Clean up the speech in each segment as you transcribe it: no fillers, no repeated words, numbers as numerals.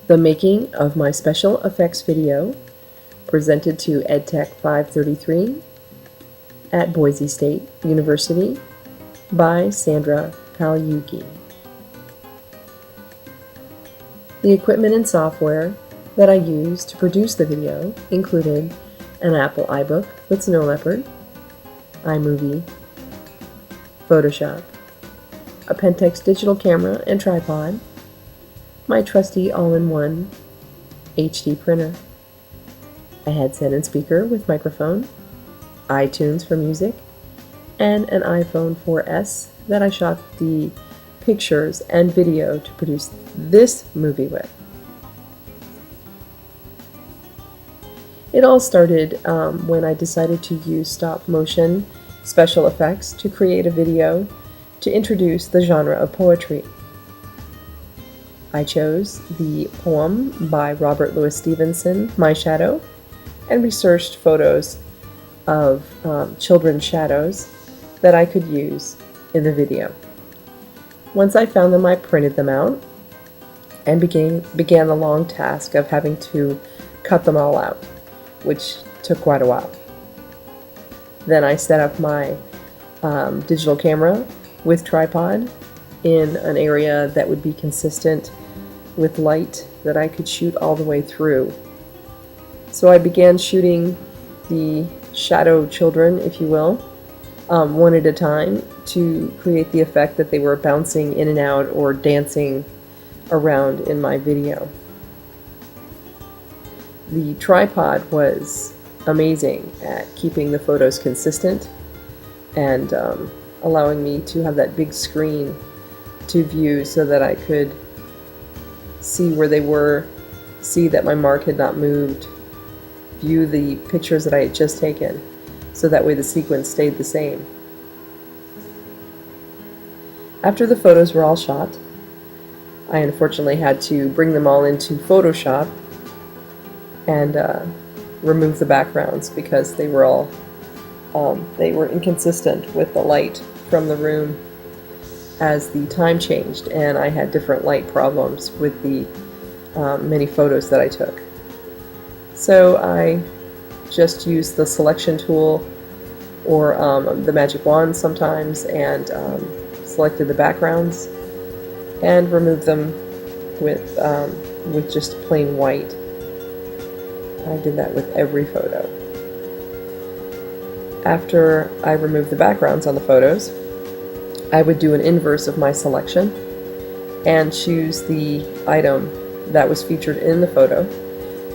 The making of my special effects video presented to EdTech 533 at Boise State University by Sandra Palyuki. The equipment and software that I used to produce the video included an Apple iBook with Snow Leopard, iMovie, Photoshop, a Pentax digital camera and tripod, my trusty all-in-one HD printer, a headset and speaker with microphone, iTunes for music, and an iPhone 4S that I shot the pictures and video to produce this movie with. It all started when I decided to use stop motion special effects to create a video to introduce the genre of poetry. I chose the poem by Robert Louis Stevenson, My Shadow, and researched photos of children's shadows that I could use in the video. Once I found them, I printed them out and began the long task of having to cut them all out, which took quite a while. Then I set up my digital camera with tripod in an area that would be consistent with light that I could shoot all the way through. So I began shooting the shadow children, if you will, one at a time to create the effect that they were bouncing in and out or dancing around in my video. The tripod was amazing at keeping the photos consistent and allowing me to have that big screen to view so that I could see where they were, see that my mark had not moved, view the pictures that I had just taken, so that way the sequence stayed the same. After the photos were all shot, I unfortunately had to bring them all into Photoshop and remove the backgrounds because they were all they were inconsistent with the light from the room as the time changed, and I had different light problems with the many photos that I took. So I just used the selection tool or the magic wand sometimes and selected the backgrounds and removed them with just plain white. I did that with every photo. After I removed the backgrounds on the photos, I would do an inverse of my selection and choose the item that was featured in the photo.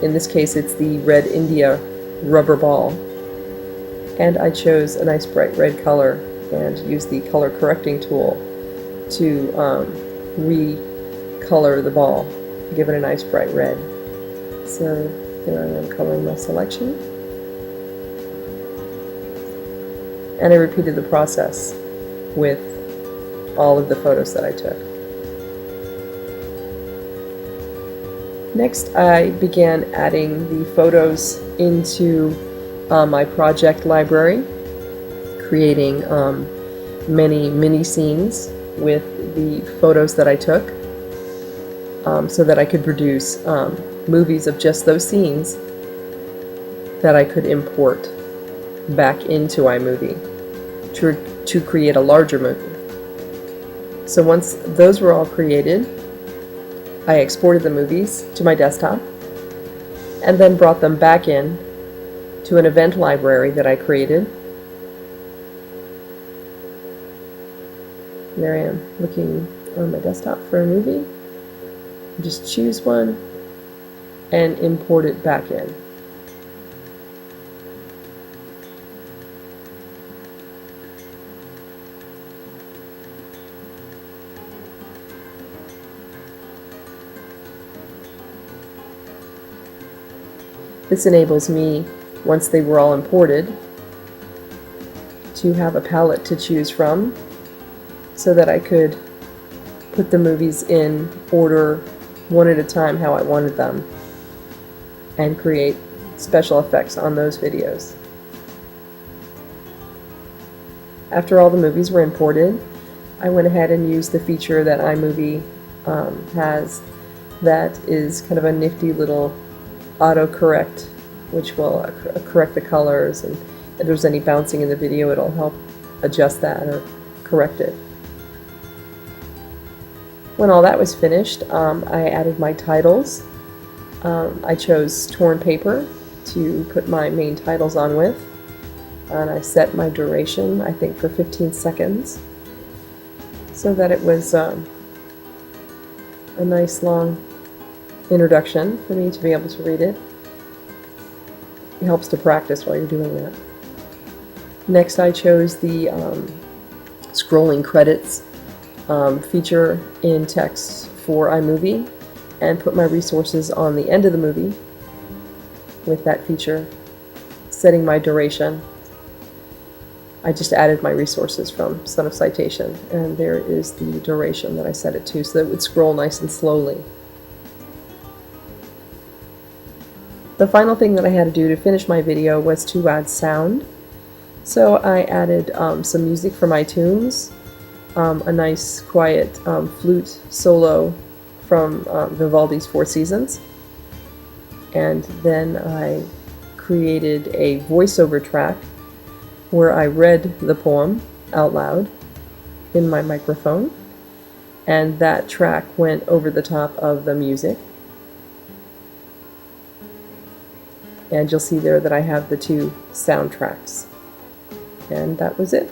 In this case, it's the Red India rubber ball. And I chose a nice bright red color and used the color correcting tool to recolor the ball, give it a nice bright red. So there I am coloring my selection. And I repeated the process with all of the photos that I took. Next, I began adding the photos into my project library, creating many mini scenes with the photos that I took so that I could produce movies of just those scenes that I could import back into iMovie to create a larger movie. So once those were all created, I exported the movies to my desktop and then brought them back in to an event library that I created. There I am looking on my desktop for a movie. Just choose one and import it back in. This enables me, once they were all imported, to have a palette to choose from so that I could put the movies in order one at a time how I wanted them and create special effects on those videos. After all the movies were imported, I went ahead and used the feature that iMovie has that is kind of a nifty little autocorrect, which will correct the colors, and if there's any bouncing in the video, it'll help adjust that or correct it. When all that was finished, I added my titles. I chose torn paper to put my main titles on with, and I set my duration, I think, for 15 seconds, so that it was a nice long introduction for me to be able to read it. It helps to practice while you're doing that. Next, I chose the scrolling credits feature in text for iMovie, and put my resources on the end of the movie with that feature, setting my duration. I just added my resources from Son of Citation, and there is the duration that I set it to, so that it would scroll nice and slowly. The final thing that I had to do to finish my video was to add sound. So I added some music from iTunes, a nice quiet flute solo from Vivaldi's Four Seasons, and then I created a voiceover track where I read the poem out loud in my microphone, and that track went over the top of the music. And you'll see there that I have the two soundtracks. And that was it.